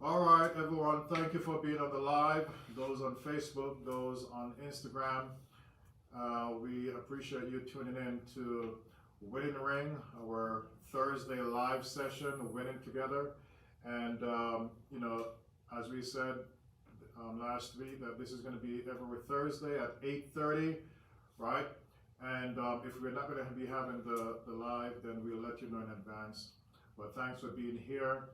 All right, everyone, thank you for being on the live. Those on Facebook, those on Instagram, we appreciate you tuning in to Winning Ring, our Thursday live session, Winning Together. And, as we said last week, that this is going to be every Thursday at 8:30, right? And if we're not going to be having the live, then we'll let you know in advance. But thanks for being here.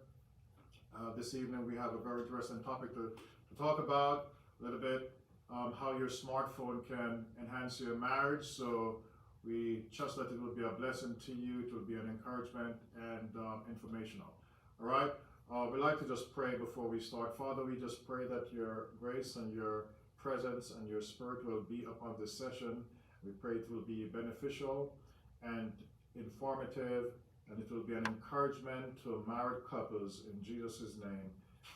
This evening we have a very interesting topic to talk about, a little bit how your smartphone can enhance your marriage. So we trust that it will be a blessing to you, it will be an encouragement and informational. All right, we'd like to just pray before we start. Father, we just pray that your grace and your presence and your spirit will be upon this session. We pray it will be beneficial and informative, and it will be an encouragement to married couples in Jesus' name.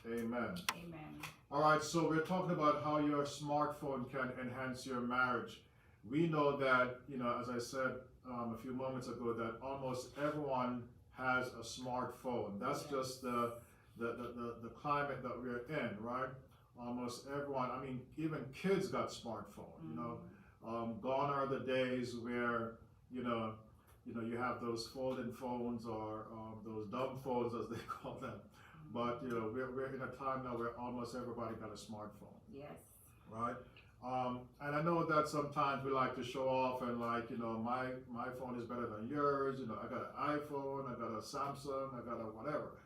Amen. Amen. All right, so we're talking about how your smartphone can enhance your marriage. We know that, as I said a few moments ago, that almost everyone has a smartphone. That's just the climate that we're in, right? Almost everyone. I mean, even kids got smartphone. Gone are the days where you have those folding phones or those dumb phones, as they call them. But we're in a time now where almost everybody got a smartphone. Yes. Right. And I know that sometimes we like to show off and my phone is better than yours. I got an iPhone, I got a Samsung, I got a whatever.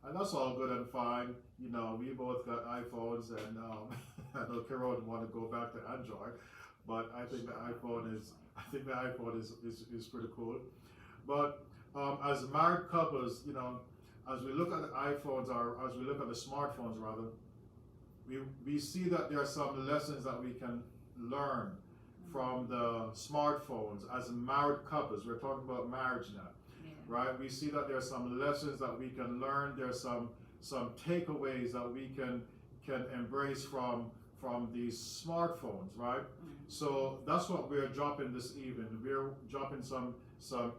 And that's all good and fine. We both got iPhones, and I know Kerone want to go back to Android, but I think the iPhone is pretty cool. But as married couples, as we look at the iPhones, or as we look at the smartphones rather, we see that there are some lessons that we can learn from the smartphones as married couples. We're talking about marriage now, right? We see that there are some lessons that we can learn. There are some takeaways that we can embrace from these smartphones, right? So that's what we're dropping this evening. We're dropping some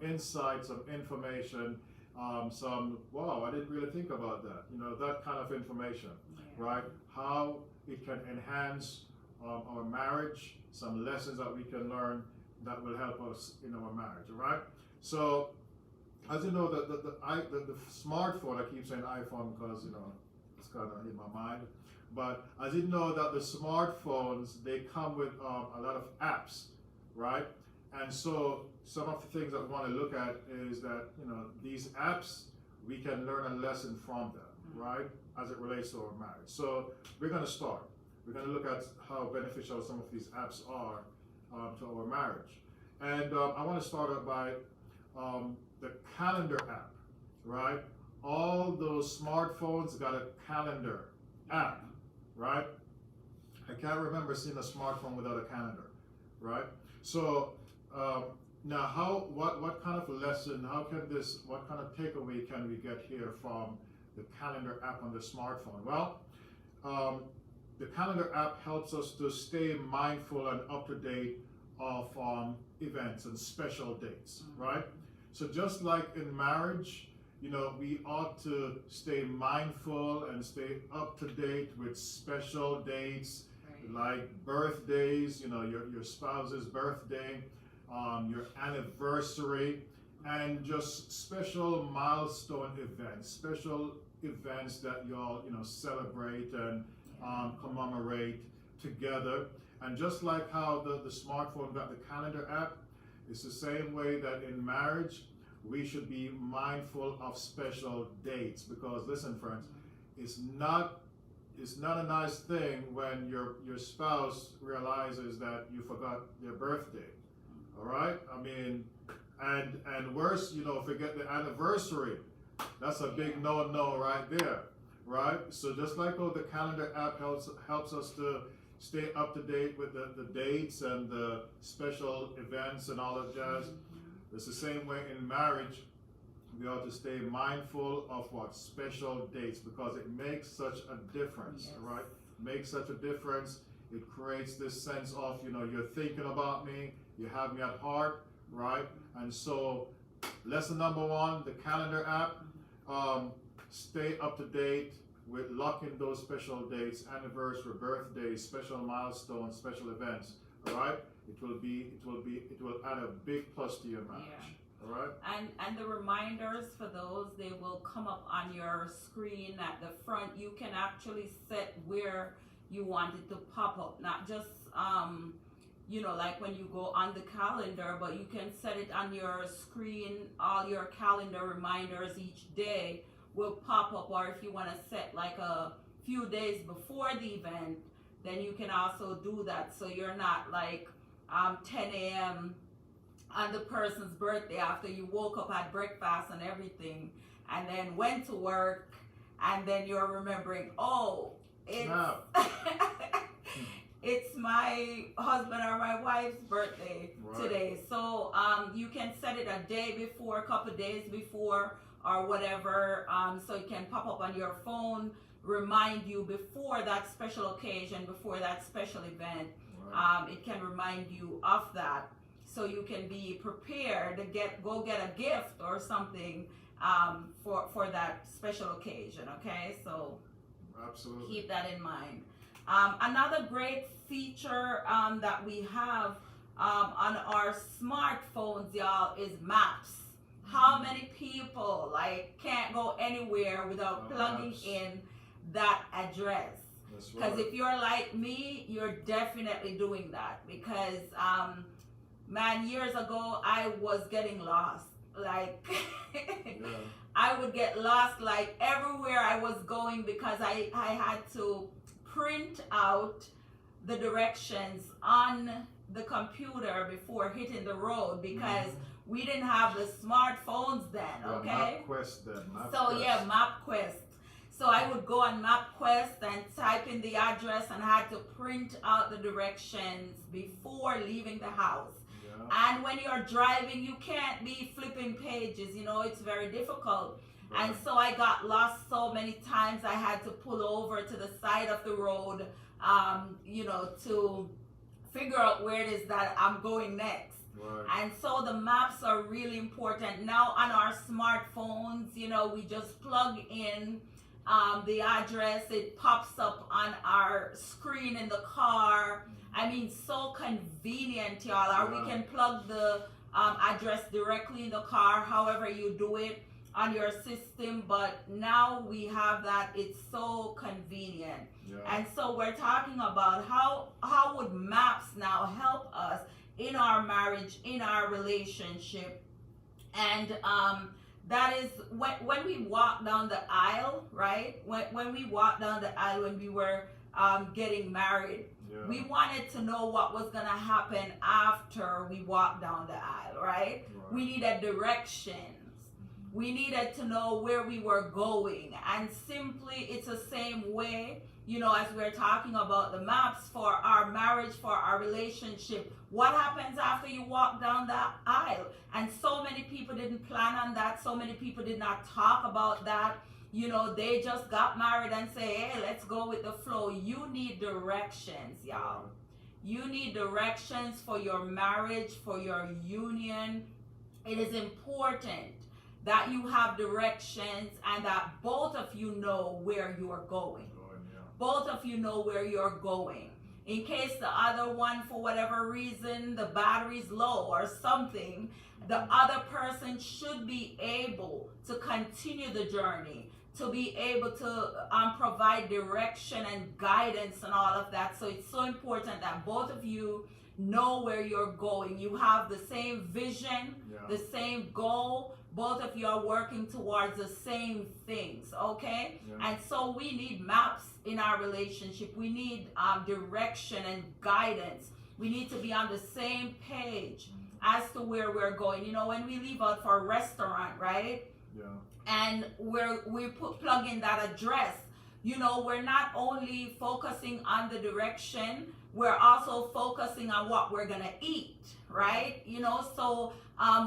insight, some information, wow, I didn't really think about that. That kind of information, right? How it can enhance our marriage, some lessons that we can learn that will help us in our marriage, all right? So, as you know, the smartphone, I keep saying iPhone because, it's kind of in my mind. But as you know that the smartphones, they come with a lot of apps, right? And so some of the things that we want to look at is that, these apps, we can learn a lesson from them, right? As it relates to our marriage. So we're going to start. We're going to look at how beneficial some of these apps are to our marriage. And I want to start out by the calendar app, right? All those smartphones got a calendar app, right? I can't remember seeing a smartphone without a calendar, right? So now, what kind of lesson? What kind of takeaway can we get here from the calendar app on the smartphone? Well, the calendar app helps us to stay mindful and up to date of events and special dates, right? So just like in marriage, we ought to stay mindful and stay up to date with special dates, like birthdays, your spouse's birthday, your anniversary, and just special milestone events, special events that y'all, celebrate and commemorate together. And just like how the smartphone got the calendar app, it's the same way that in marriage, we should be mindful of special dates, because listen, friends, it's not a nice thing when your spouse realizes that you forgot their birthday. All right? I mean, and worse, forget the anniversary. That's a big no right there, right? So just like how the calendar app helps us to stay up to date with the dates and the special events and all that jazz, it's the same way in marriage. We ought to stay mindful of what special dates, because it makes such a difference, right? Makes such a difference. It creates this sense of, you're thinking about me, you have me at heart, right? And so, lesson number one, the calendar app, stay up to date with locking those special dates, anniversary, birthdays, special milestones, special events. All right, it will add a big plus to your marriage. Yeah. All right. And the reminders for those, they will come up on your screen at the front. You can actually set where you want it to pop up, not just like when you go on the calendar, but you can set it on your screen. All your calendar reminders each day will pop up, or if you want to set like a few days before the event, then you can also do that, so you're not like 10 a.m. on the person's birthday after you woke up, had breakfast and everything, and then went to work, and then you're remembering, oh, it's it's my husband or my wife's birthday today. So you can set it a day before, a couple days before, or whatever, so it can pop up on your phone, remind you before that special occasion, before that special event. It can remind you of that, so you can be prepared to go get a gift or something for that special occasion. Okay, so absolutely keep that in mind. Another great feature that we have on our smartphones, y'all, is maps. How many people can't go anywhere without plugging in that address? Because if you're like me, you're definitely doing that. Because years ago I was getting lost. I would get lost everywhere I was going, because I had to print out the directions on the computer before hitting the road, because we didn't have the smartphones then. Okay, MapQuest then. MapQuest. So I would go on MapQuest and type in the address, and had to print out the directions before leaving the house. And when you're driving, you can't be flipping pages, it's very difficult. And so I got lost so many times. I had to pull over to the side of the road, to figure out where it is that I'm going next. And so the maps are really important. Now on our smartphones, we just plug in the address. It pops up on our screen in the car. I mean, so convenient, y'all. Or we can plug the address directly in the car, however you do it on your system. But now we have that. It's so convenient. And so we're talking about how would maps now help us in our marriage, in our relationship. And that is when we walk down the aisle, right? When we walked down the aisle when we were getting married, we wanted to know what was going to happen after we walked down the aisle, right? We needed directions. We needed to know where we were going. And simply, it's the same way, as we're talking about the maps for our marriage, for our relationship. What happens after you walk down that aisle? And so many people didn't plan on that. So many people did not talk about that. They just got married and say, hey, let's go with the flow. You need directions, y'all. You need directions for your marriage, for your union. It is important that you have directions and that both of you know where you are going. Both of you know where you're going. In case the other one, for whatever reason, the battery's low or something, the other person should be able to continue the journey, to be able to provide direction and guidance and all of that. So it's so important that both of you know where you're going. You have the same vision, the same goal. Both of you are working towards the same things, okay? And so we need maps in our relationship. We need direction and guidance. We need to be on the same page as to where we're going. When we leave out for a restaurant, right? And we plug in that address, we're not only focusing on the direction, we're also focusing on what we're gonna eat, right? So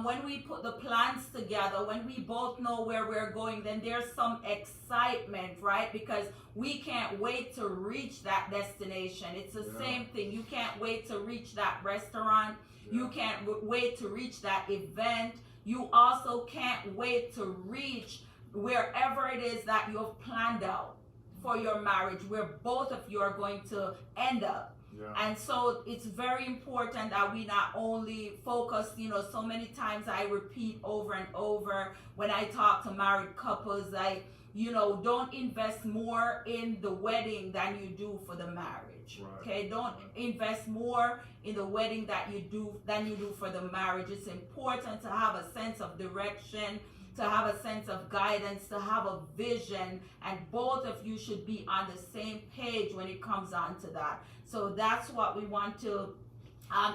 when we put the plans together, when we both know where we're going, then there's some excitement, right? Because we can't wait to reach that destination. It's the same thing. You can't wait to reach that restaurant. You can't wait to reach that event. You also can't wait to reach wherever it is that you've planned out for your marriage, where both of you are going to end up. Yeah. And so it's very important that we not only focus, so many times I repeat over and over when I talk to married couples, like, don't invest more in the wedding than you do for the marriage. Right. Okay, don't invest more in the wedding than you do for the marriage. It's important to have a sense of direction, to have a sense of guidance, to have a vision, and both of you should be on the same page when it comes on to that. So that's what we want to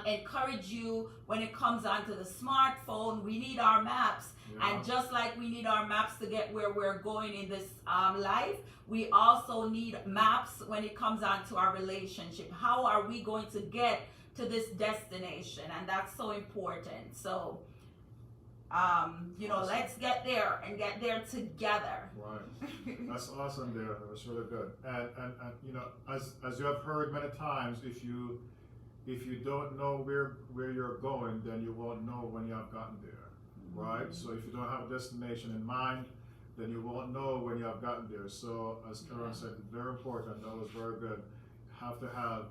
encourage you when it comes onto the smartphone. We need our maps. Yeah. And just like we need our maps to get where we're going in this life, we also need maps when it comes on to our relationship. How are we going to get to this destination? And that's so important. So, awesome. Let's get there and get there together. Right. That's awesome there. That's really good. And as you have heard many times, if you don't know where you're going, then you won't know when you have gotten there. Right? So if you don't have a destination in mind, then you won't know when you have gotten there. So as Kerone said, very important. That was very good. You have to have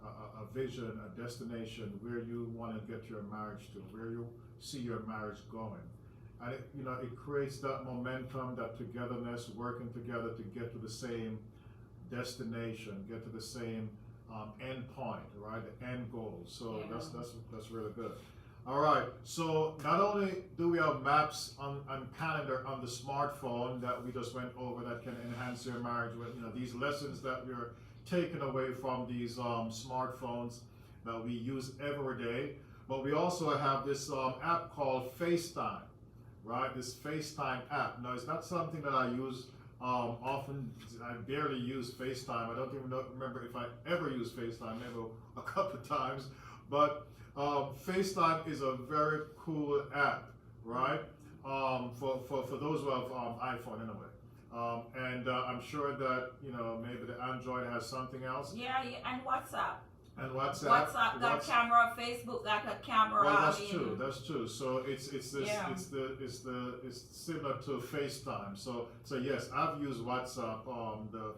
a vision, a destination, where you want to get your marriage to, where you see your marriage going. And it creates that momentum, that togetherness, working together to get to the same destination, get to the same end point, right? The end goal. So that's really good. All right, so not only do we have maps and calendar on the smartphone that we just went over that can enhance your marriage with, these lessons that we're taking away from these smartphones that we use every day, but we also have this app called FaceTime, right? This FaceTime app. Now, it's not something that I use often. I barely use FaceTime. I don't even remember if I ever used FaceTime, maybe a couple of times, but FaceTime is a very cool app, right? For those who have iPhone anyway. And I'm sure that, maybe the Android has something else. Yeah, and WhatsApp. And WhatsApp got camera, Facebook got a camera. Well, that's true. So it's similar to FaceTime. So yes, I've used WhatsApp, the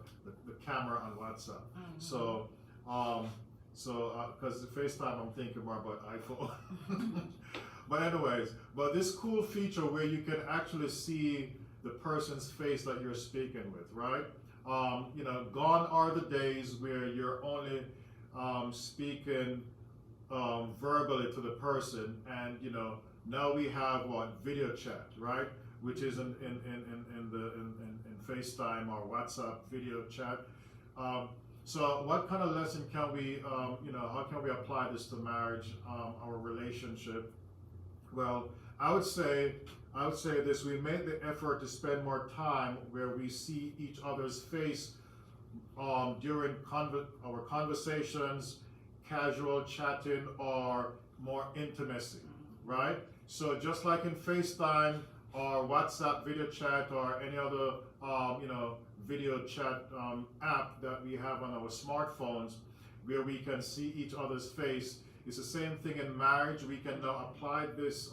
camera on WhatsApp. Mm-hmm. So because FaceTime, I'm thinking more about iPhone. But anyways, this cool feature where you can actually see the person's face that you're speaking with, right? Gone are the days where you're only speaking verbally to the person, and now we have video chat, right? Which is in FaceTime or WhatsApp video chat. So what kind of lesson can we, how can we apply this to marriage, our relationship? Well, I would say this: we make the effort to spend more time where we see each other's face during our conversations, casual chatting, or more intimacy, right? So just like in FaceTime or WhatsApp video chat or any other, video chat app that we have on our smartphones, where we can see each other's face. It's the same thing in marriage. We can now apply this,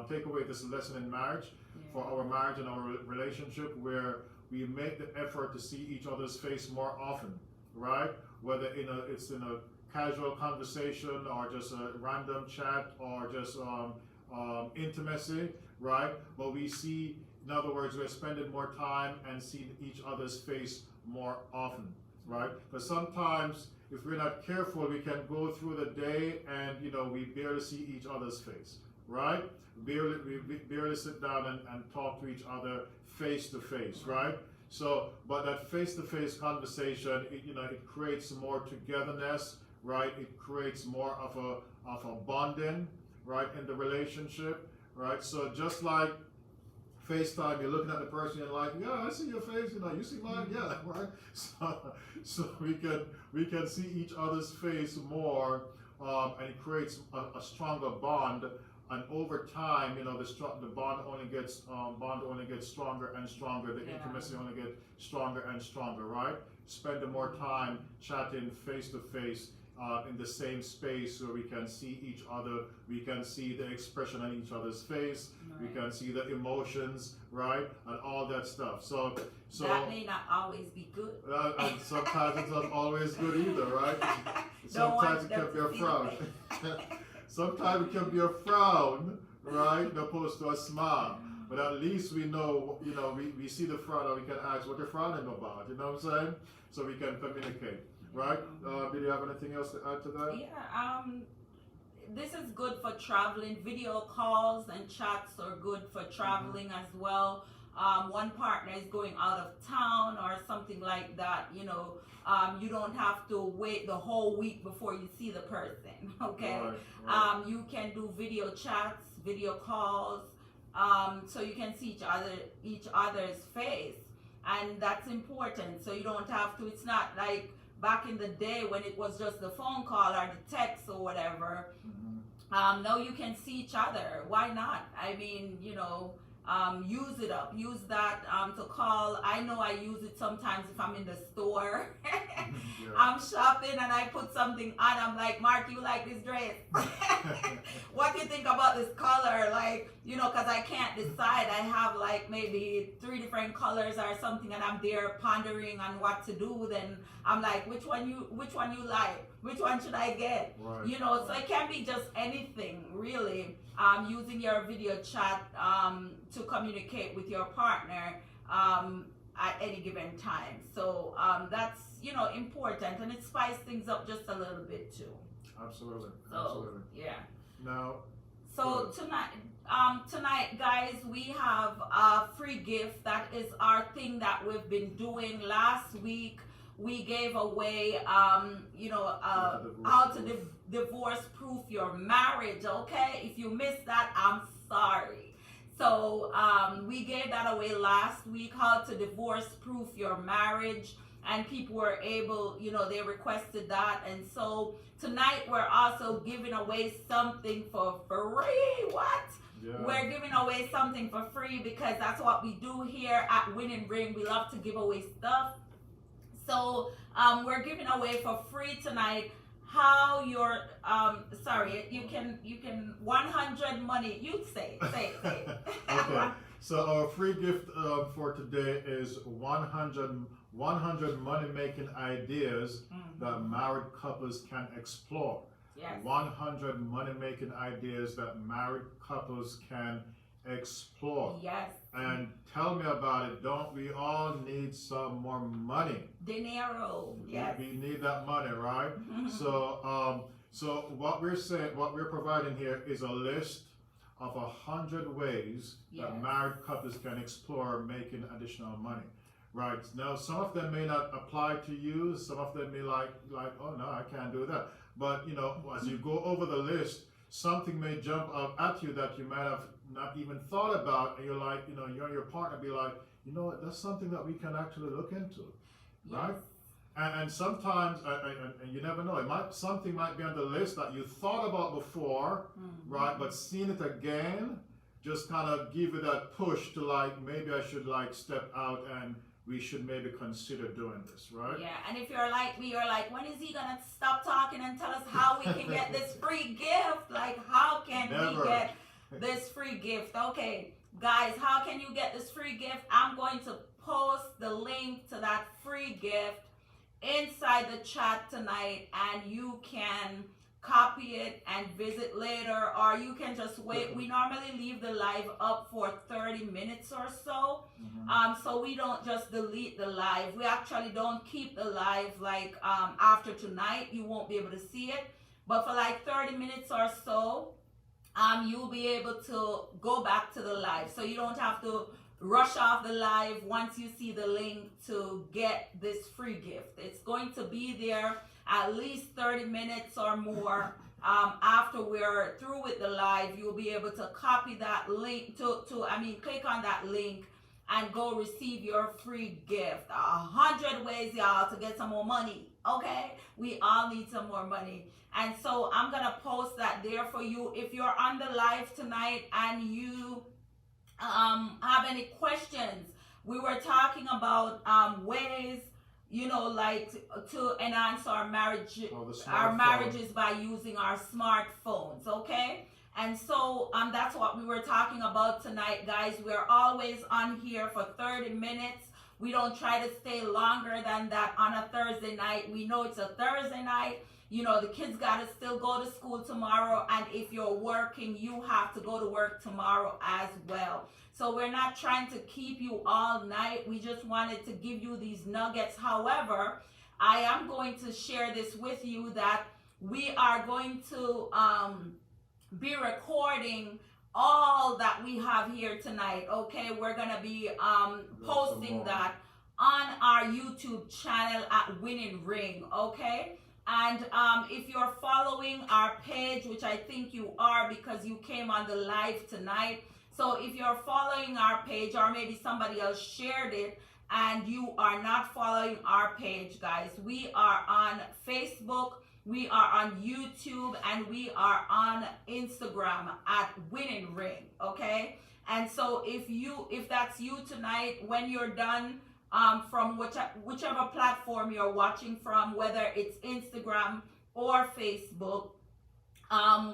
take away this lesson in marriage for our marriage and our relationship, where we make the effort to see each other's face more often, right? Whether it's in a casual conversation or just a random chat or just intimacy, right? But we see, in other words, we're spending more time and seeing each other's face more often, right? But sometimes, if we're not careful, we can go through the day and we barely see each other's face, right? We barely sit down and talk to each other face to face, right? So, but that face-to-face conversation, it creates more togetherness, right? It creates more of a bonding, right, in the relationship, right? So just like FaceTime, you're looking at the person, you're like, yeah, I see your face, you see mine, yeah, right? So we can see each other's face more, and it creates a stronger bond. And over time, the bond only gets stronger and stronger. The intimacy only gets stronger and stronger, right? Spending more time chatting face to face in the same space where we can see each other, we can see the expression on each other's face, we can see the emotions, right, and all that stuff. So that may not always be good. And sometimes it's not always good either, right? Sometimes it can be a frown. Sometimes it can be a frown, right, opposed to a smile. But at least we know, we see the frown and we can ask what you're frowning about, you know what I'm saying? So we can communicate, right? Do you have anything else to add to that? Yeah, this is good for traveling. Video calls and chats are good for traveling as well. One partner is going out of town or something like that, you don't have to wait the whole week before you see the person, okay? Right. You can do video chats, video calls, so you can see each other's face, and that's important. So you don't have to, it's not like back in the day when it was just the phone call or the text or whatever. Now you can see each other. Why not? I mean, use it up. Use that to call. I know I use it sometimes if I'm in the store. I'm shopping and I put something on. I'm like, Mark, you like this dress? What do you think about this color? Like, because I can't decide. I have like maybe 3 different colors or something, and I'm there pondering on what to do. Then I'm like, which one you like? Which one should I get? Right. So it can be just anything really. Using your video chat to communicate with your partner at any given time. So that's important, and it spices things up just a little bit too. Absolutely. So, Absolutely. Yeah. Now. So tonight, guys, we have a free gift. That is our thing that we've been doing. Last week, we gave away, how to divorce proof your marriage. Okay, if you missed that, I'm sorry. So we gave that away last week, how to divorce proof your marriage, and people were able, they requested that, and so tonight we're also giving away something for free. What? Yeah. We're giving away something for free because that's what we do here at Win and Bring. We love to give away stuff. So we're giving away for free tonight how your you can 100 money. You say it. Okay. So our free gift for today is 100 money making ideas that married couples can explore. Yes. 100 money making ideas that married couples can explore. Yes. And tell me about it. Don't we all need some more money? Dinero. Yes. We need that money, right? So what we're providing here is a list of 100 ways that married couples can explore making additional money. Right. Now, some of them may not apply to you. Some of them may like, oh no, I can't do that. But as you go over the list, something may jump up at you that you might have not even thought about, and you're like, you and your partner be like, that's something that we can actually look into, right? And sometimes, and you never know, something might be on the list that you thought about before, right? But seeing it again, just kind of give it that push to maybe I should step out and we should maybe consider doing this, right? Yeah, and if you're like me, you're like, when is he gonna stop talking and tell us how we can get this free gift? Like, how can we get this free gift? Okay, guys, how can you get this free gift? I'm going to post the link to that free gift inside the chat tonight, and you can copy it and visit later, or you can just wait. We normally leave the live up for 30 minutes or so. So we don't just delete the live. We actually don't keep the live after tonight. You won't be able to see it, but for 30 minutes or so, you'll be able to go back to the live. So you don't have to rush off the live once you see the link to get this free gift. It's going to be there at least 30 minutes or more after we're through with the live. You'll be able to copy that link click on that link and go receive your free gift. 100 ways, y'all, to get some more money. Okay, we all need some more money, and so I'm gonna post that there for you. If you're on the live tonight and you have any questions, we were talking about ways like to enhance our marriage, our marriages by using our smartphones. Okay. And so that's what we were talking about tonight, guys. We're always on here for 30 minutes. We don't try to stay longer than that on a Thursday night. We know it's a Thursday night. The kids got to still go to school tomorrow. And if you're working, you have to go to work tomorrow as well. So we're not trying to keep you all night. We just wanted to give you these nuggets. However, I am going to share this with you that we are going to be recording all that we have here tonight. Okay, we're gonna be posting that on our YouTube channel at Winning Ring. Okay, and if you're following our page, which I think you are because you came on the live tonight, so if you're following our page, or maybe somebody else shared it and you are not following our page, guys, we are on Facebook, we are on YouTube, and we are on Instagram at Winning Ring. Okay, and so if that's you tonight, when you're done from whichever platform you're watching from, whether it's Instagram or Facebook,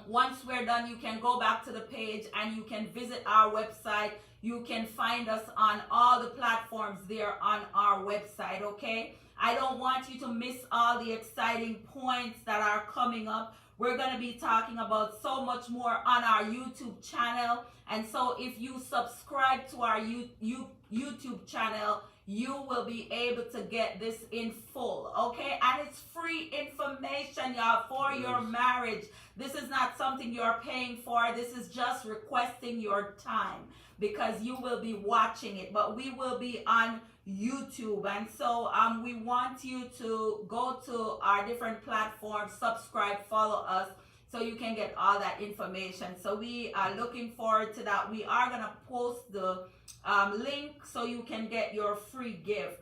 once we're done, you can go back to the page and you can visit our website. You can find us on all the platforms there on our website. Okay, I don't want you to miss all the exciting points that are coming up. We're going to be talking about so much more on our YouTube channel. And so if you subscribe to our YouTube channel, you will be able to get this in full. Okay, and it's free information, y'all, for your marriage. This is not something you're paying for. This is just requesting your time, because you will be watching it, but we will be on YouTube. And so we want you to go to our different platforms, subscribe, follow us, so you can get all that information. So we are looking forward to that. We are going to post the link so you can get your free gift.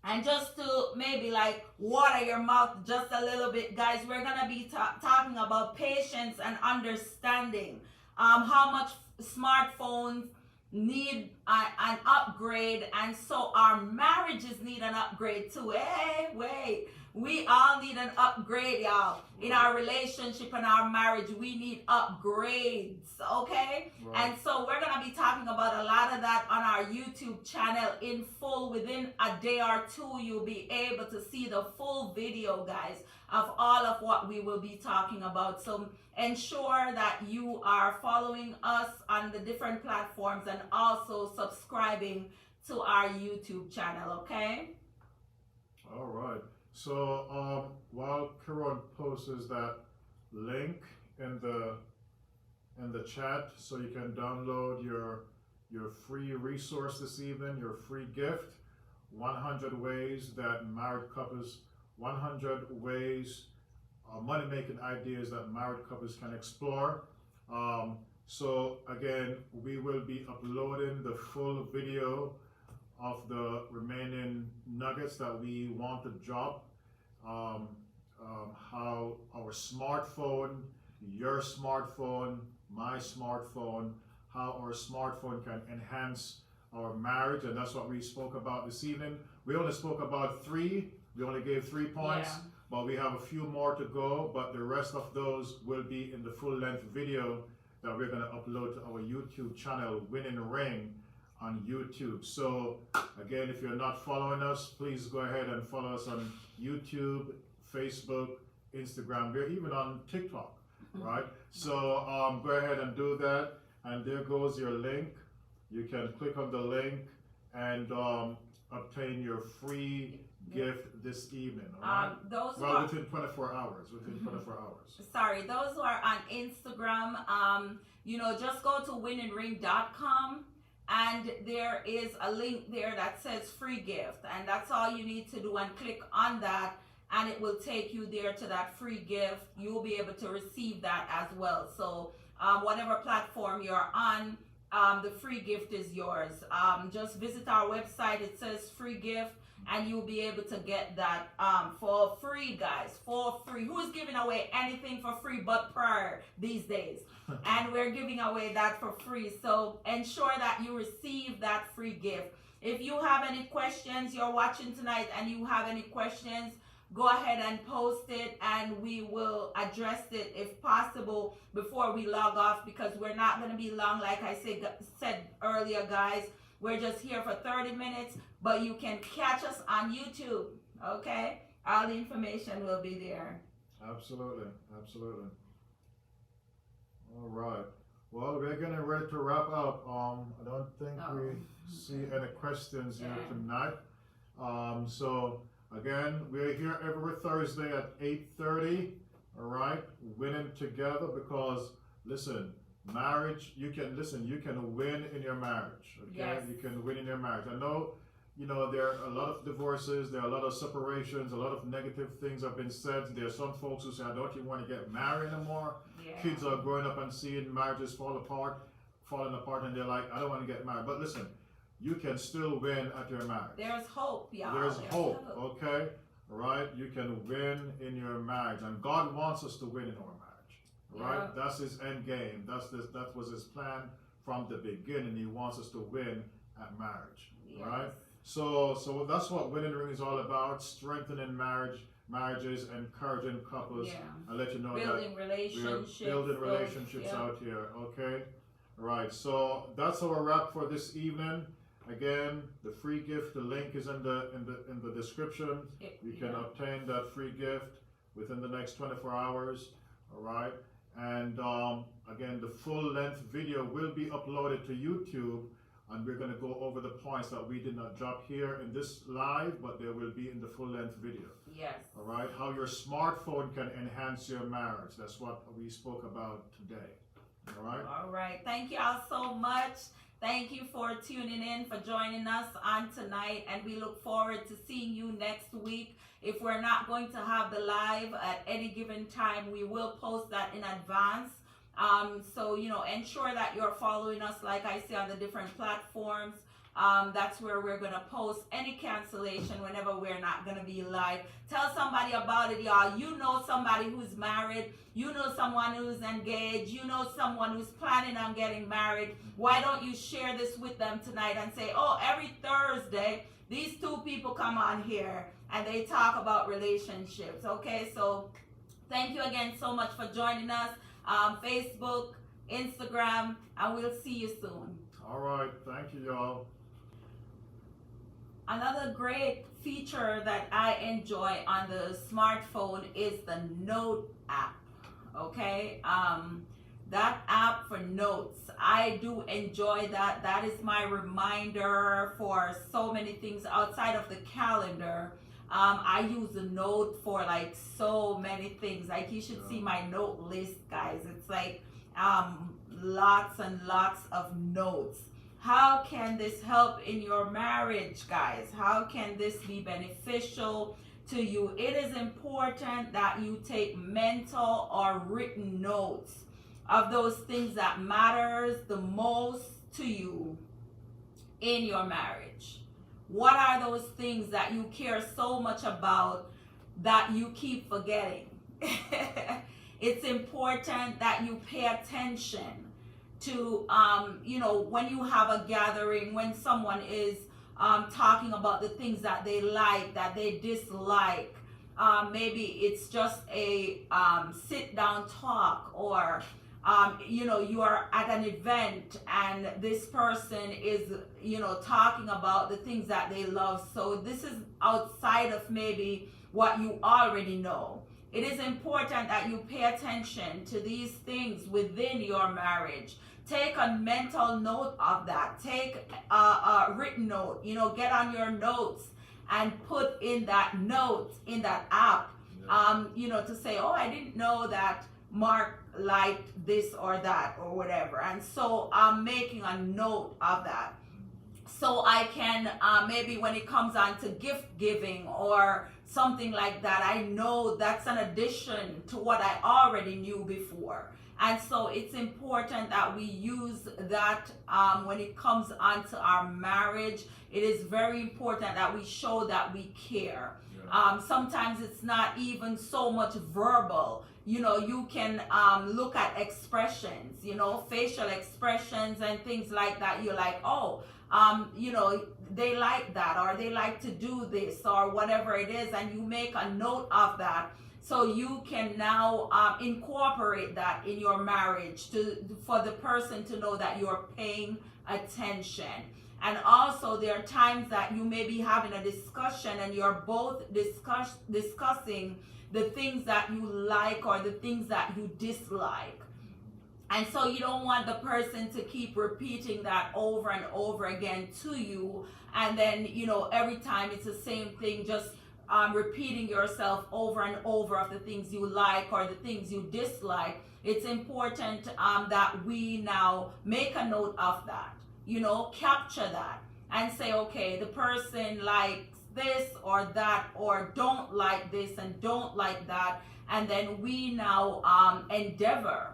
And just to maybe like water your mouth just a little bit, guys, we're going to be talking about patience and understanding, how much smartphones need an upgrade, and so our marriages need an upgrade too. Hey, wait, we all need an upgrade, y'all. In our relationship and our marriage, we need upgrades. Okay, and so we're gonna be talking about a lot of that on our YouTube channel in full. Within a day or two, you'll be able to see the full video, guys, of all of what we will be talking about. So ensure that you are following us on the different platforms and also subscribing to our YouTube channel. Okay, all right. So while Kerone posts that link in the chat, so you can download your free resource this evening, your free gift, 100 ways that married couples, 100 ways, money-making ideas that married couples can explore. So again, we will be uploading the full video of the remaining nuggets that we want to drop. How our smartphone, your smartphone, my smartphone, how our smartphone can enhance our marriage, and that's what we spoke about this evening. We only spoke about 3. We only gave 3 points, but we have a few more to go, but the rest of those will be in the full-length video that we're going to upload to our YouTube channel, Winning Ring, on YouTube. So again, if you're not following us, please go ahead and follow us on YouTube, Facebook, Instagram. We're even on TikTok, right? So go ahead and do that, and there goes your link. You can click on the link and obtain your free gift this evening. Within 24 hours. Within 24 hours. Sorry, those who are on Instagram, just go to winningring.com. And there is a link there that says free gift, and that's all you need to do, and click on that, and it will take you there to that free gift. You'll be able to receive that as well. So whatever platform you're on, the free gift is yours. Just visit our website. It says free gift, and you'll be able to get that for free, guys, for free. Who's giving away anything for free but prayer these days? And we're giving away that for free. So ensure that you receive that free gift. If you have any questions, you're watching tonight and you have any questions, go ahead and post it and we will address it if possible before we log off, because we're not going to be long. Like I said earlier, guys, we're just here for 30 minutes, but you can catch us on YouTube, okay? All the information will be there. Absolutely, absolutely. All right. Well, we're getting ready to wrap up. I don't think we see any questions here tonight. So again, we're here every Thursday at 8:30. All right, winning together, because listen, marriage, you can win in your marriage. Okay, Yes. You can win in your marriage. I know, there are a lot of divorces, there are a lot of separations, a lot of negative things have been said. There are some folks who say, I don't even want to get married anymore. Yeah. Kids are growing up and seeing marriages falling apart, and they're like, I don't want to get married. But listen, you can still win at your marriage. There's hope, y'all. There's hope, okay? Right? You can win in your marriage, and God wants us to win in our marriage, right? Yeah. That's His end game. That was His plan from the beginning. He wants us to win at marriage, Yes. right? So that's what Winning Ring is all about: strengthening marriages, encouraging couples, and let you know building that relationships. we're building relationships out here, okay? Right, so that's our wrap for this evening. Again, the free gift, the link is in the description. You can obtain that free gift within the next 24 hours, all right? And again, the full length video will be uploaded to YouTube, and we're going to go over the points that we did not drop here in this live, but they will be in the full length video. Yes. All right, how your smartphone can enhance your marriage. That's what we spoke about today. All right. All right. Thank you all so much. Thank you for tuning in, for joining us on tonight, and we look forward to seeing you next week. If we're not going to have the live at any given time, we will post that in advance. So, ensure that you're following us, like I say, on the different platforms. That's where we're going to post any cancellation whenever we're not going to be live. Tell somebody about it, y'all. You know somebody who's married. You know someone who's engaged. You know someone who's planning on getting married. Why don't you share this with them tonight and say, oh, every Thursday, these two people come on here and they talk about relationships. Okay, so thank you again so much for joining us. Facebook, Instagram, and we'll see you soon. All right. Thank you, y'all. Another great feature that I enjoy on the smartphone is the Note app. Okay, that app for notes, I do enjoy that. That is my reminder for so many things outside of the calendar. I use the Note for like so many things. Like, you should see my note list, guys. It's like lots and lots of notes. How can this help in your marriage, guys? How can this be beneficial to you? It is important that you take mental or written notes of those things that matters the most to you in your marriage. What are those things that you care so much about that you keep forgetting? It's important that you pay attention to, when you have a gathering, when someone is talking about the things that they like, that they dislike. Maybe it's just a sit-down talk, or you are at an event and this person is, talking about the things that they love. So this is outside of maybe what you already know. It is important that you pay attention to these things within your marriage. Take a mental note of that. Take a written note. Get on your notes and put in that note in that app. To say, oh, I didn't know that Mark liked this or that or whatever. And so I'm making a note of that. So I can maybe when it comes on to gift giving or something like that, I know that's an addition to what I already knew before. And so it's important that we use that when it comes onto our marriage. It is very important that we show that we care. Sometimes it's not even so much verbal. You can look at expressions, facial expressions and things like that. You're like, oh, they like that, or they like to do this, or whatever it is, and you make a note of that, so you can now incorporate that in your marriage for the person to know that you're paying attention. And also, there are times that you may be having a discussion and you're both discussing the things that you like or the things that you dislike. And so you don't want the person to keep repeating that over and over again to you. And then, every time it's the same thing, just repeating yourself over and over of the things you like or the things you dislike. It's important that we now make a note of that, capture that and say, okay, the person likes this or that, or don't like this and don't like that. And then we now endeavor,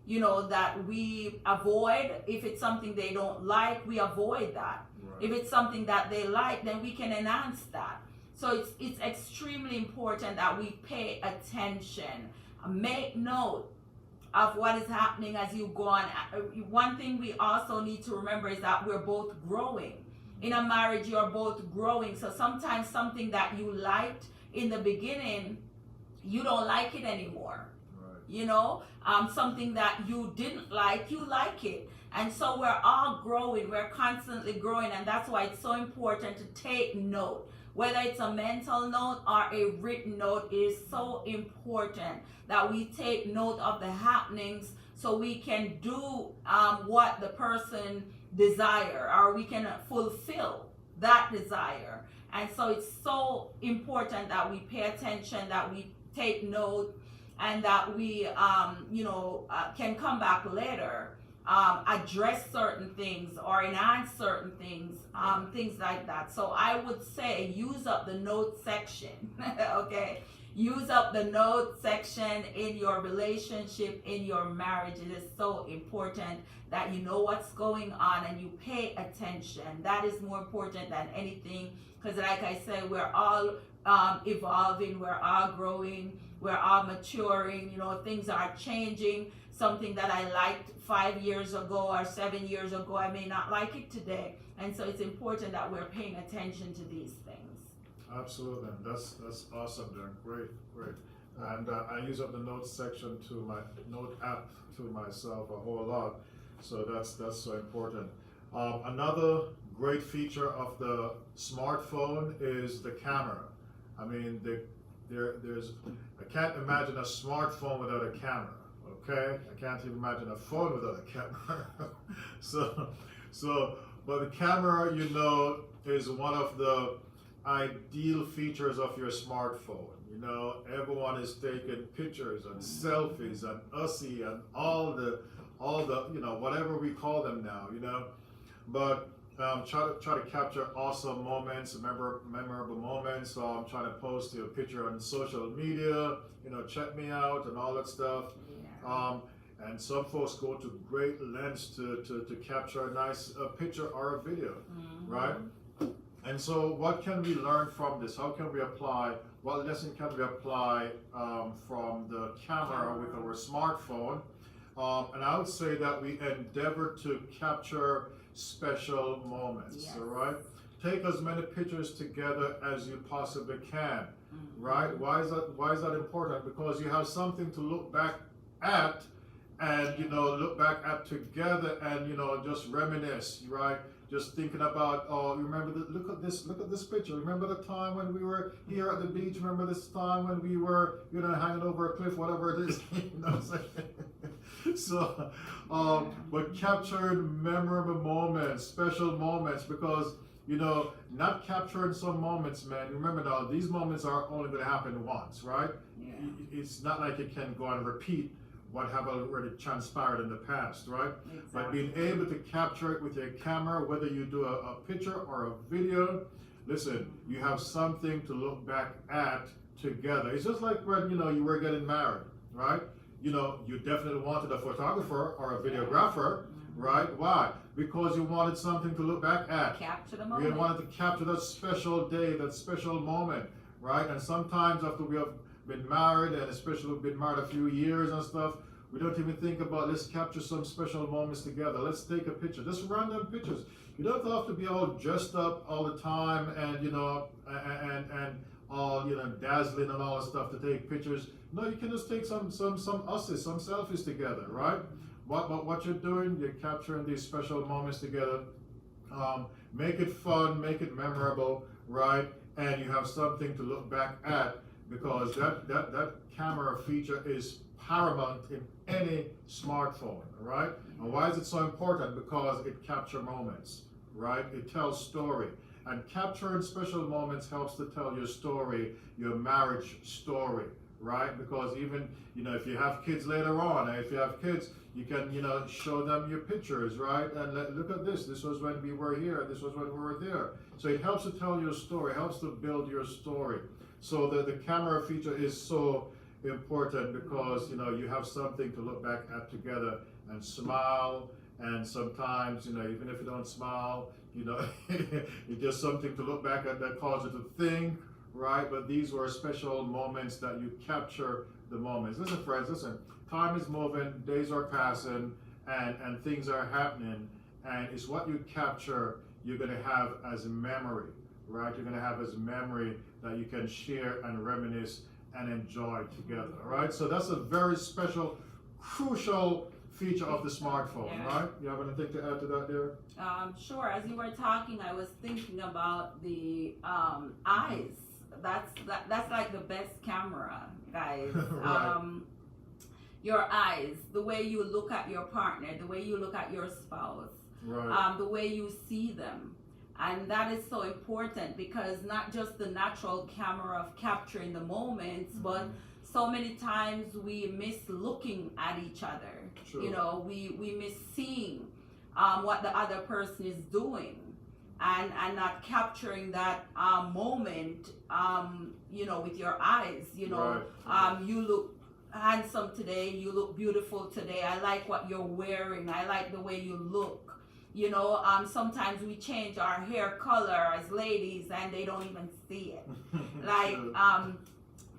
that we avoid. If it's something they don't like, we avoid that. Right. If it's something that they like, then we can enhance that. So it's extremely important that we pay attention, make note of what is happening as you go on. One thing we also need to remember is that we're both growing. In a marriage, you're both growing. So sometimes something that you liked in the beginning, you don't like it anymore. Right. Something that you didn't like, you like it. And so we're all growing. We're constantly growing. And that's why it's so important to take note. Whether it's a mental note or a written note, it is so important that we take note of the happenings so we can do what the person desire, or we can fulfill that desire. And so it's so important that we pay attention, that we take note, and that we can come back later, address certain things or enhance certain things, things like that. So I would say use up the note section. Okay, use up the note section in your relationship, in your marriage. It is so important that you know what's going on and you pay attention. That is more important than anything, because like I said, we're all evolving, we're all growing, we're all maturing. Things are changing. Something that I liked 5 years ago or 7 years ago, I may not like it today. And so it's important that we're paying attention to these things. Absolutely. That's awesome, Darren. Great. And I use up the notes section to my note app to myself a whole lot. So that's so important. Another great feature of the smartphone is the camera. I mean, I can't imagine a smartphone without a camera. Okay, I can't even imagine a phone without a camera. But the camera, is one of the ideal features of your smartphone. Everyone is taking pictures and selfies and USSI and all the whatever we call them now. But try to capture awesome moments, memorable moments. So I'm trying to post a picture on social media. Check me out and all that stuff. And some folks go to great lengths to capture a nice picture or a video, right? And so what can we learn from this? How can we apply, what lesson can we apply from the camera with our smartphone? And I would say that we endeavor to capture special moments, yes. All right? Take as many pictures together as you possibly can, right? Why is that important? Because you have something to look back at and look back at together and just reminisce, right? Just thinking about, remember look at this picture. Remember the time when we were here at the beach? Remember this time when we were hanging over a cliff, whatever it is. What I'm saying? So but capturing memorable moments, special moments, because not capturing some moments, man. Remember now, these moments are only going to happen once, right? Yeah. It's not like it can go on and repeat what have already transpired in the past, right? Exactly. But being able to capture it with your camera, whether you do a picture or a video, listen, you have something to look back at together. It's just like when you were getting married, right? You definitely wanted a photographer or a videographer, right? Why? Because you wanted something to look back at. Capture the moment. You wanted to capture that special day, that special moment, right? And sometimes after we have been married, and especially we've been married a few years and stuff, we don't even think about, let's capture some special moments together. Let's take a picture, just random pictures. You don't have to be all dressed up all the time and, you know, and all, you know, dazzling and all that stuff to take pictures. No, you can just take some selfies together, right? What you're doing, you're capturing these special moments together. Make it fun, make it memorable, right? And you have something to look back at, because that camera feature is paramount in any smartphone, right? And why is it so important? Because it captures moments, right? It tells story. And capturing special moments helps to tell your story, your marriage story, right? Because even, you know, if you have kids later on, if you have kids, you can, you know, show them your pictures, right? And look at this. This was when we were here. This was when we were there. So it helps to tell your story, helps to build your story. So the camera feature is so important because, you know, you have something to look back at together and smile. And sometimes, you know, even if you don't smile, you know, it's just something to look back at that causes you to think, right? But these were special moments that you capture the moments. Listen, friends, listen. Time is moving, days are passing, and things are happening. And it's what you capture you're going to have as a memory, right? You're going to have as a memory that you can share and reminisce and enjoy together, right? So that's a very special, crucial feature of the smartphone, yeah. Right? You have anything to add to that there? Sure. As you were talking, I was thinking about the eyes. That's like the best camera, guys. Right. Your eyes, the way you look at your partner, the way you look at your spouse, Right. the way you see them. And that is so important, because not just the natural camera of capturing the moments, but so many times we miss looking at each other. True. You know, we miss seeing what the other person is doing, and not capturing that moment, you know, with your eyes. You know, Right. you look handsome today, you look beautiful today, I like what you're wearing, I like the way you look. You know, sometimes we change our hair color as ladies and they don't even see it. Like,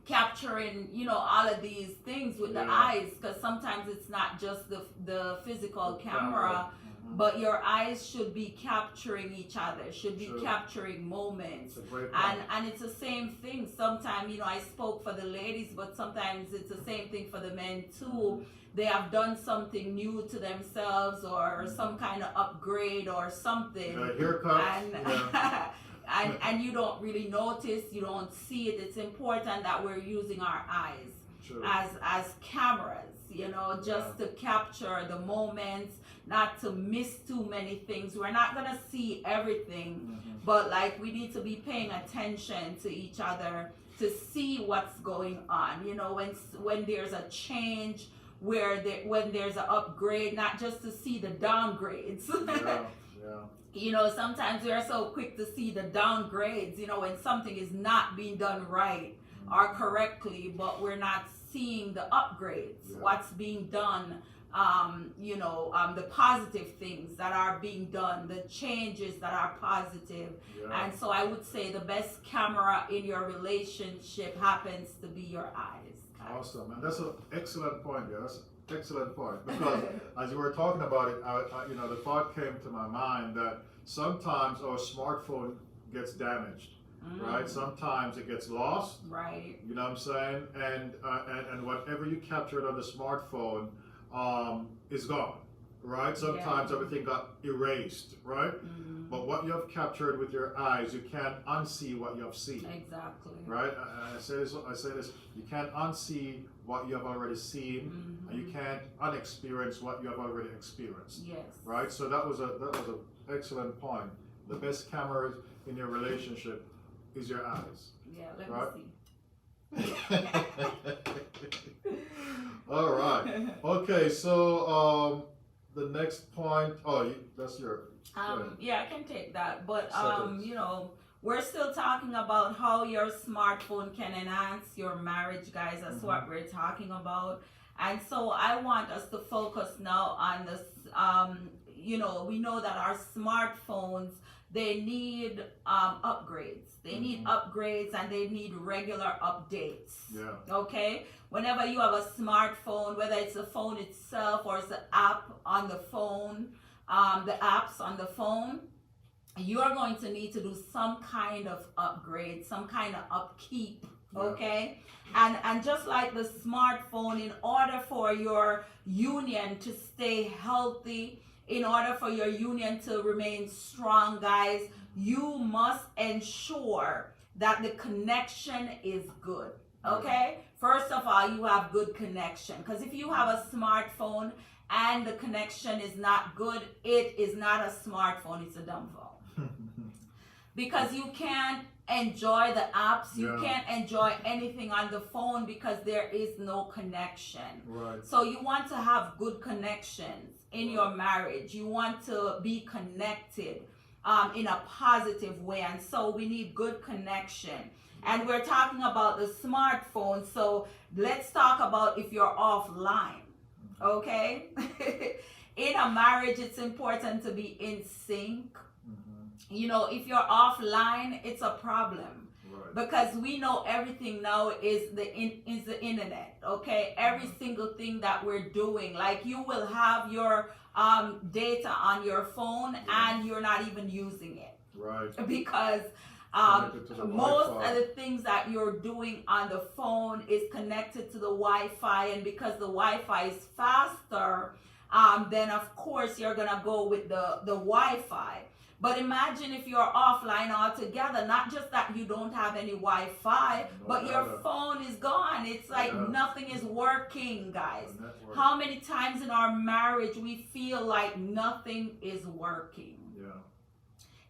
capturing, you know, all of these things with the eyes, because sometimes it's not just the physical camera, but your eyes should be capturing each other, should be capturing moments. And it's the same thing. Sometimes, you know, I spoke for the ladies, but sometimes it's the same thing for the men too. They have done something new to themselves, or some kind of upgrade or something. Haircut. And you don't really notice, you don't see it. It's important that we're using our eyes as cameras, you know, just to capture the moments, not to miss too many things. We're not gonna see everything, but like we need to be paying attention to each other to see what's going on. You know, when there's a change, when there's an upgrade, not just to see the downgrades. You know, sometimes we are so quick to see the downgrades, you know, when something is not being done right or correctly, but we're not seeing the upgrades, what's being done, you know, the positive things that are being done, the changes that are positive. And so I would say the best camera in your relationship happens to be your eyes. Awesome, and that's an excellent point. That's excellent point, because as you were talking about it, you know, the thought came to my mind that sometimes our smartphone gets damaged, right? Sometimes it gets lost, right? You know what I'm saying? And whatever you captured on the smartphone is gone, right? Sometimes everything got erased, right? But what you have captured with your eyes, you can't unsee what you have seen. Exactly. Right? I say this, you can't unsee what you have already seen, and you can't unexperience what you have already experienced. Yes. Right? So that was an excellent point. The best camera in your relationship is your eyes. Yeah, let me see. All right. Okay, so the next point, that's your... yeah, I can take that, but you know, we're still talking about how your smartphone can enhance your marriage, guys. That's what we're talking about. And so I want us to focus now on this. You know, we know that our smartphones, they need upgrades. They need upgrades, and they need regular updates. Okay? Whenever you have a smartphone, whether it's the phone itself or it's the app on the phone, the apps on the phone, you are going to need to do some kind of upgrade, some kind of upkeep, okay? And just like the smartphone, in order for your union to stay healthy, in order for your union to remain strong, guys, you must ensure that the connection is good, okay? First of all, you have good connection, because if you have a smartphone and the connection is not good, it is not a smartphone, it's a dumb phone. Because you can't enjoy the apps, you can't enjoy anything on the phone because there is no connection. Right. So you want to have good connections in your marriage. You want to be connected in a positive way, and so we need good connection. And we're talking about the smartphone, so let's talk about if you're offline, okay? In a marriage, it's important to be in sync. You know, if you're offline, it's a problem. Right. Because we know everything now is the internet, okay? Every single thing that we're doing, like you will have your data on your phone and you're not even using it. Right. Because most of the things that you're doing on the phone is connected to the Wi-Fi, and because the Wi-Fi is faster, then of course you're gonna go with the Wi-Fi. But imagine if you're offline altogether, not just that you don't have any Wi-Fi, but your phone is gone. It's like nothing is working, guys. How many times in our marriage we feel like nothing is working? Yeah.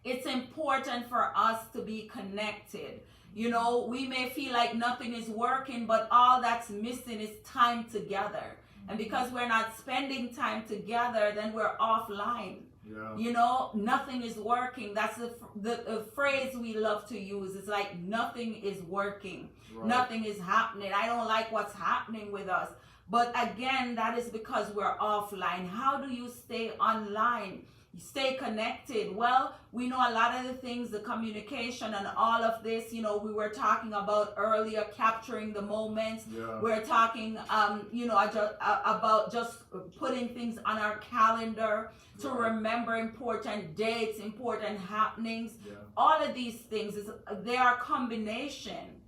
It's important for us to be connected. You know, we may feel like nothing is working, but all that's missing is time together. And because we're not spending time together, then we're offline. Yeah. You know, nothing is working. That's the phrase we love to use. It's like nothing is working. Right. Nothing is happening. I don't like what's happening with us. But again, that is because we're offline. How do you stay online? Stay connected? Well, we know a lot of the things, the communication and all of this, you know, we were talking about earlier, capturing the moments. Yeah. We're talking, you know, about just putting things on our calendar to remember important dates, important happenings. Yeah. All of these things, they are a combination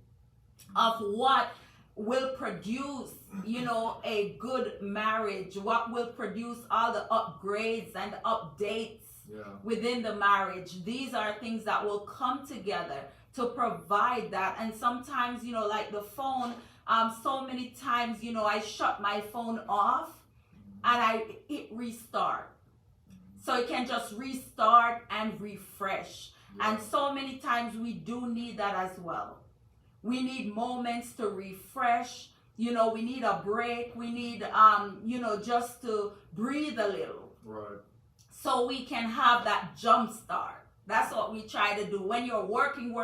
of what will produce, you know, a good marriage, what will produce all the upgrades and updates within the marriage. These are things that will come together to provide that. And sometimes, you know, like the phone, so many times, you know, I shut my phone off and I hit restart. So it can just restart and refresh. Yeah. And so many times we do need that as well. We need moments to refresh. You know, we need a break. We need, you know, just to breathe a little. Right. So we can have that jump start. That's what we try to do. When you're working,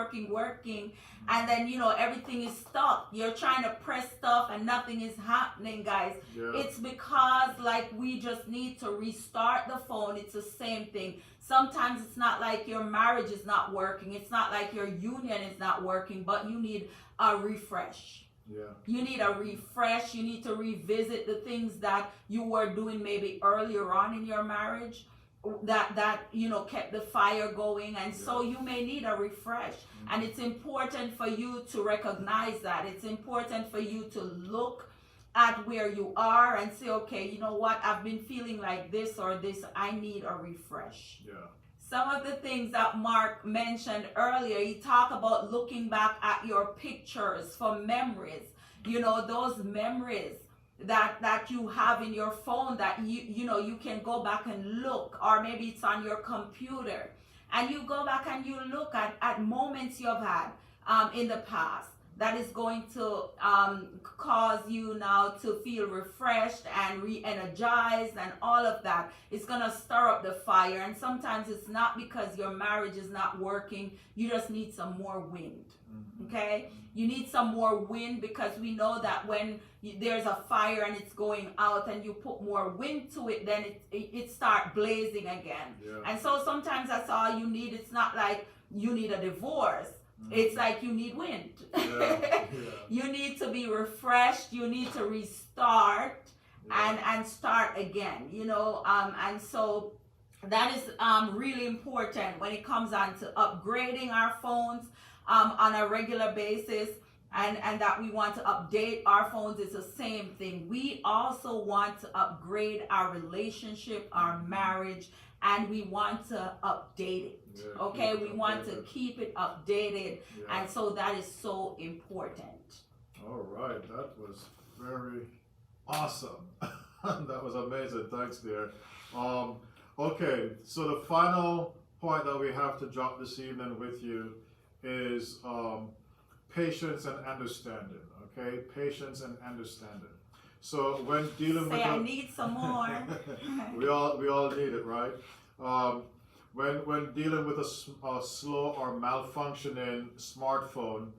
and then, you know, everything is stuck. You're trying to press stuff and nothing is happening, guys. Yeah. It's because, like, we just need to restart the phone. It's the same thing. Sometimes it's not like your marriage is not working. It's not like your union is not working, but you need a refresh. Yeah. You need a refresh. You need to revisit the things that you were doing maybe earlier on in your marriage that you know kept the fire going, and so you may need a refresh. And it's important for you to recognize that. It's important for you to look at where you are and say, okay, you know what, I've been feeling like this or this, I need a refresh. Yeah. Some of the things that Mark mentioned earlier, he talked about looking back at your pictures for memories. You know, those memories that you have in your phone that you know you can go back and look, or maybe it's on your computer, and you go back and you look at moments you've had in the past. That is going to cause you now to feel refreshed and re-energized, and all of that. It's going to stir up the fire. And sometimes it's not because your marriage is not working. You just need some more wind. Okay? You need some more wind, because we know that when there's a fire and it's going out and you put more wind to it, then it starts blazing again. Yeah. And so sometimes that's all you need. It's not like you need a divorce. It's like you need wind. Yeah. You need to be refreshed. You need to restart and start again, you know. And so that is really important when it comes on to upgrading our phones on a regular basis, and that we want to update our phones. Is the same thing. We also want to upgrade our relationship, our marriage, and we want to update it. Yeah, Okay, we want to keep it updated, yeah. and so that is so important. All right, that was very awesome. That was amazing. Thanks, dear. Okay, so the final point that we have to drop this evening with you is patience and understanding. Okay, patience and understanding. So when dealing with I need some more. we all need it, right? When dealing with a slow or malfunctioning smartphone,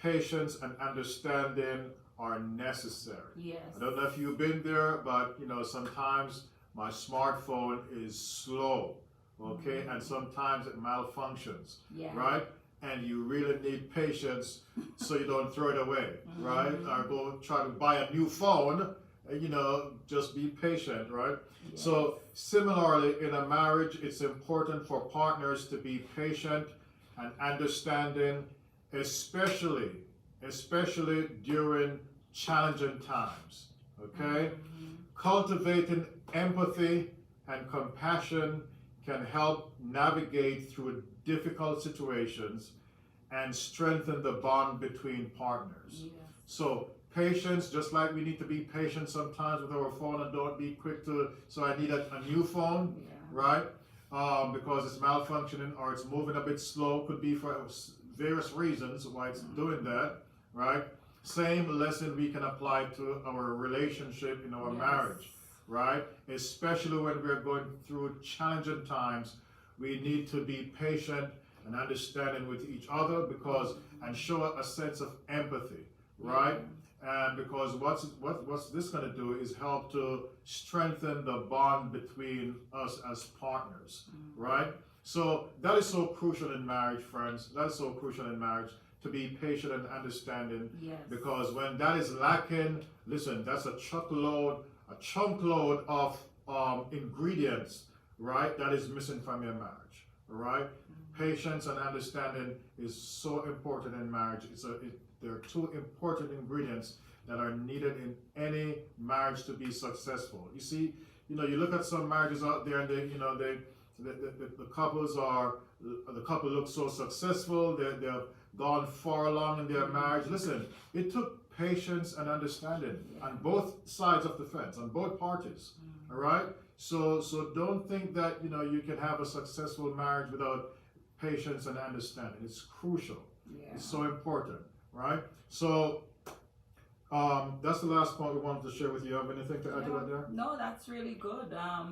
patience and understanding are necessary. Yes. I don't know if you've been there, but sometimes my smartphone is slow, okay, and sometimes it malfunctions, right? And you really need patience so you don't throw it away, right? Or go try to buy a new phone, just be patient, right? Yes. So similarly, in a marriage, it's important for partners to be patient and understanding, especially during challenging times, okay? Cultivating empathy and compassion can help navigate through difficult situations and strengthen the bond between partners. Yes. So patience, just like we need to be patient sometimes with our phone and don't be quick to, so I need a new phone, right? Because it's malfunctioning or it's moving a bit slow, could be for various reasons why it's doing that, right? Same lesson we can apply to our relationship in our marriage, right? Especially when we're going through challenging times, we need to be patient and understanding with each other and show a sense of empathy, right? And because what's this going to do is help to strengthen the bond between us as partners, right? So that is so crucial in marriage, friends. That is so crucial in marriage, to be patient and understanding. Yes. Because when that is lacking, listen, that's a chunk load of ingredients, right? That is missing from your marriage, right? Patience and understanding is so important in marriage. There are two important ingredients that are needed in any marriage to be successful. You see, you look at some marriages out there, and the couple looks so successful. They've gone far along in their marriage. Listen, it took patience and understanding on both sides of the fence, on both parties. All right. So don't think that you can have a successful marriage without patience and understanding. It's crucial. It's so important, right? So that's the last point we wanted to share with you. Have anything to add to that there? No, that's really good. I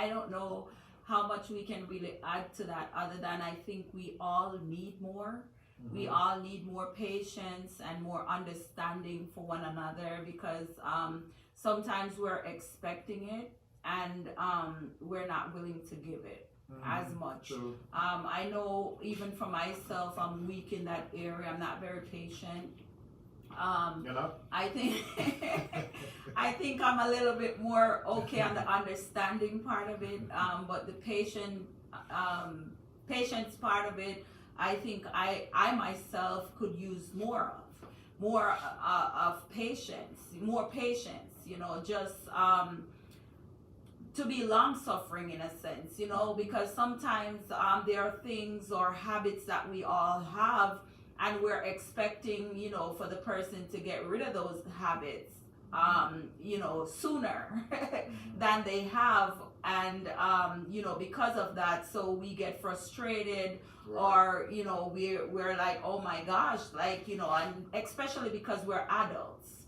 don't know how much we can really add to that, other than I think we all need more. We all need more patience and more understanding for one another, because sometimes we're expecting it and we're not willing to give it as much. I know even for myself, I'm weak in that area. I'm not very patient. I think I'm a little bit more okay on the understanding part of it, but the patience part of it, I think I myself could use more of patience, more patience, just to be long suffering in a sense, because sometimes there are things or habits that we all have, and we're expecting, for the person to get rid of those habits, sooner than they have. And, because of that, so we get frustrated, or, we're like, oh my gosh, and especially because we're adults.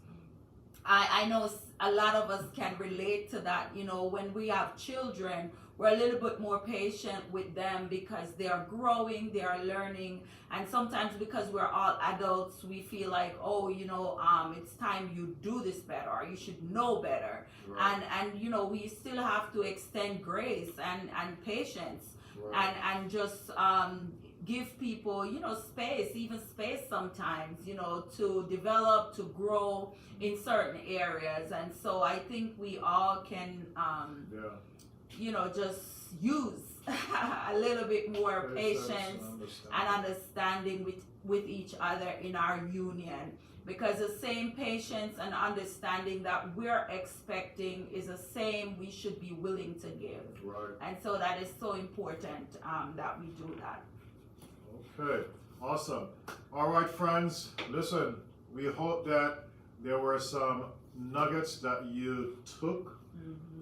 I know a lot of us can relate to that. When we have children, we're a little bit more patient with them because they are growing, they are learning, and sometimes because we're all adults, we feel like, it's time you do this better, or you should know better, and we still have to extend grace and patience, and just give people, space sometimes, to develop, to grow in certain areas. And so I think we all can just use a little bit more patience and understanding with each other in our union, because the same patience and understanding that we're expecting is the same we should be willing to give. Right. And so that is so important that we do that. Okay, awesome. All right, friends, listen, we hope that there were some nuggets that you took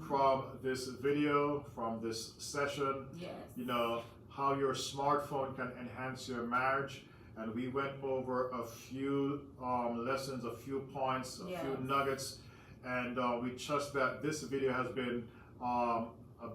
from this video, from this session. Yes. How your smartphone can enhance your marriage. And we went over a few lessons, a few points, a few nuggets. And we trust that this video has been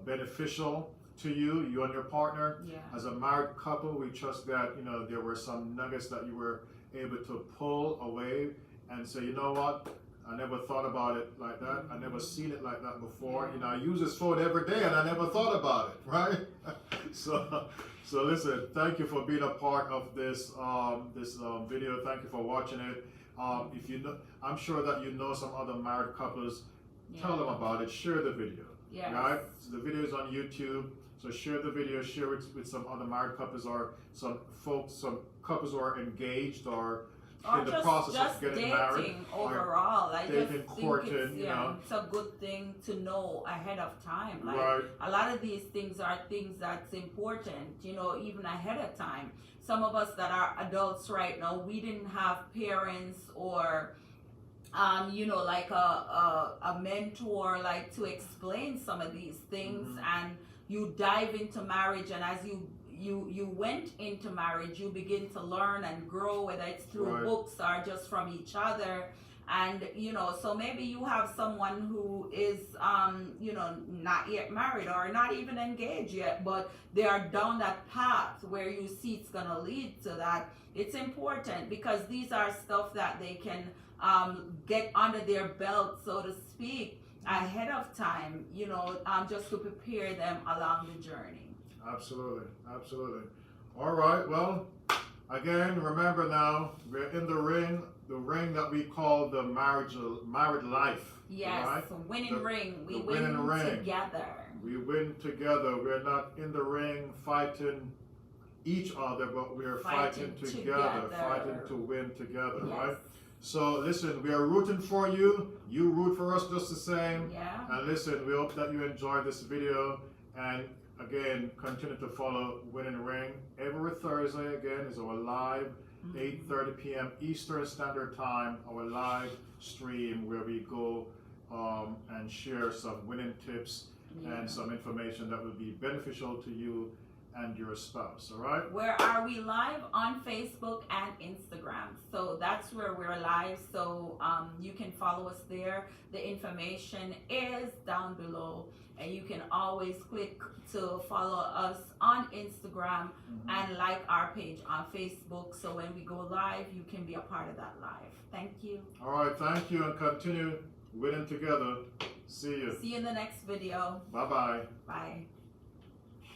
beneficial to you and your partner. Yeah. As a married couple, we trust that, there were some nuggets that you were able to pull away and say, you know what? I never thought about it like that. I never seen it like that before. I use this phone every day and I never thought about it, right? So listen, thank you for being a part of this video. Thank you for watching it. If you know, I'm sure that you know some other married couples. Tell them about it. Share the video. Right? So the video is on YouTube. So share the video. Share it with some other married couples or some couples who are engaged or in the process of getting married. Overall, I just think courting, it's a good thing to know ahead of time. Like, right. A lot of these things are things that's important, even ahead of time. Some of us that are adults right now, we didn't have parents or like a mentor, like to explain some of these things. And you dive into marriage, and as you went into marriage, you begin to learn and grow, whether it's through books or just from each other. And so maybe you have someone who is not yet married or not even engaged yet, but they are down that path where you see it's gonna lead to that. It's important because these are stuff that they can get under their belt, so to speak, ahead of time, just to prepare them along the journey. Absolutely. All right, well, again, remember now, we're in the ring that we call the married life. Yes, right? Winning ring. We win together. We win together. We're not in the ring fighting each other, but we're fighting together, fighting to win together, right? So listen, we are rooting for you. You root for us just the same. Yeah. And listen, we hope that you enjoyed this video. And again, continue to follow Winning Ring. Every Thursday, again, is our live 8:30 p.m. Eastern Standard Time, our live stream where we go and share some winning tips and some information that will be beneficial to you and your spouse, all right? Where are we live? On Facebook and Instagram. So that's where we're live. So you can follow us there. The information is down below. And you can always click to follow us on Instagram and like our page on Facebook. So when we go live, you can be a part of that live. Thank you. All right, thank you, and continue winning together. See you. See you in the next video. Bye-bye. Bye.